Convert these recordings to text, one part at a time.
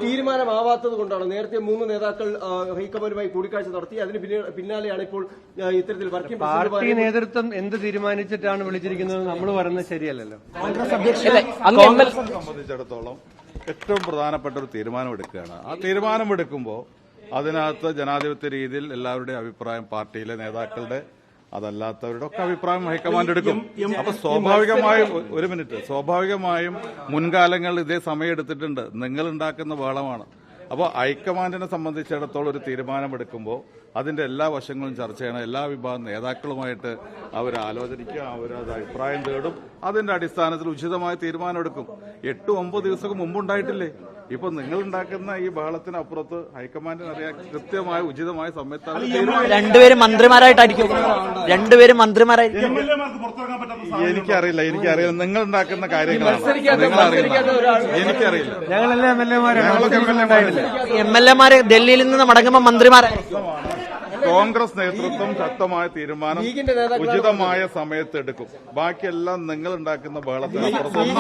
തീരുമാനമാവാത്തത് കൊണ്ടാണ് നേരത്തെ 3 നേതാക്കൾ ഹൈക്കമാൻഡുമായി കൂടിക്കാഴ്ച നടത്തി. അതിന് പിന്നാലെയാണ് ഇപ്പോൾ ഇത്തരത്തിൽ വർക്കിംഗ് പാർട്ടി നേതൃത്വം എന്ത് തീരുമാനിച്ചിട്ടാണ് വിളിച്ചിരിക്കുന്നത് നമ്മൾ പറയുന്നത് ശരിയല്ലല്ലോ. സംബന്ധിച്ചിടത്തോളം ഏറ്റവും പ്രധാനപ്പെട്ട ഒരു തീരുമാനമെടുക്കുകയാണ്. ആ തീരുമാനമെടുക്കുമ്പോൾ അതിനകത്ത് ജനാധിപത്യ രീതിയിൽ എല്ലാവരുടെയും അഭിപ്രായം, പാർട്ടിയിലെ നേതാക്കളുടെ അതല്ലാത്തവരുടെ ഒക്കെ അഭിപ്രായം ഹൈക്കമാൻഡ് എടുക്കും. അപ്പൊ സ്വാഭാവികമായും മുൻകാലങ്ങളിൽ ഇതേ സമയം എടുത്തിട്ടുണ്ട്. നിങ്ങൾ ഉണ്ടാക്കുന്ന ബഹളമാണ്. അപ്പോൾ ഹൈക്കമാൻഡിനെ സംബന്ധിച്ചിടത്തോളം ഒരു തീരുമാനമെടുക്കുമ്പോൾ അതിന്റെ എല്ലാ വശങ്ങളും ചർച്ച ചെയ്യണം. എല്ലാ വിഭാഗം നേതാക്കളുമായിട്ട് അവർ ആലോചിക്കുക, അവരത് അഭിപ്രായം തേടും. അതിന്റെ അടിസ്ഥാനത്തിൽ ഉചിതമായ തീരുമാനമെടുക്കും. 8-9 ദിവസം മുമ്പുണ്ടായിട്ടില്ലേ? ഇപ്പൊ നിങ്ങൾ ഉണ്ടാക്കുന്ന ഈ ബഹളത്തിനപ്പുറത്ത് ഹൈക്കമാൻഡിന് അറിയാൻ കൃത്യമായ ഉചിതമായ സമയത്താണ്. രണ്ടുപേരും മന്ത്രിമാരായിട്ടായിരിക്കും. എനിക്കറിയില്ല. നിങ്ങൾ ഉണ്ടാക്കുന്ന കാര്യങ്ങളാണ് നിങ്ങളറിയില്ല. എനിക്കറിയില്ല. എം എൽ എമാരെ ഡൽഹിയിൽ നിന്ന് മടങ്ങുമ്പോൾ മന്ത്രിമാരായിരിക്കും. കോൺഗ്രസ് നേതൃത്വം ശക്തമായ തീരുമാനം ഉചിതമായ സമയത്ത് എടുക്കും. ബാക്കിയെല്ലാം നിങ്ങൾ ഉണ്ടാക്കുന്ന ബഹളത്തിനപ്പുറത്തൊന്നും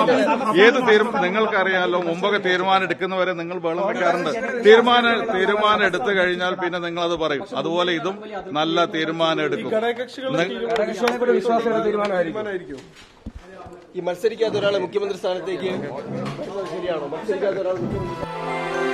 ഏത് നിങ്ങൾക്കറിയാലോ. മുമ്പൊക്കെ തീരുമാനം എടുക്കുന്നവരെ നിങ്ങൾ ബഹളം വെക്കാറുണ്ട്. തീരുമാനം എടുത്തു കഴിഞ്ഞാൽ പിന്നെ നിങ്ങൾ അത് പറയും. അതുപോലെ ഇതും നല്ല തീരുമാനം എടുക്കും. ഈ മത്സരിക്കാത്ത ഒരാളെ മുഖ്യമന്ത്രി സ്ഥാനത്തേക്ക് ശരിയാണോ? മത്സരിക്കാത്ത ഒരാൾ മുഖ്യമന്ത്രി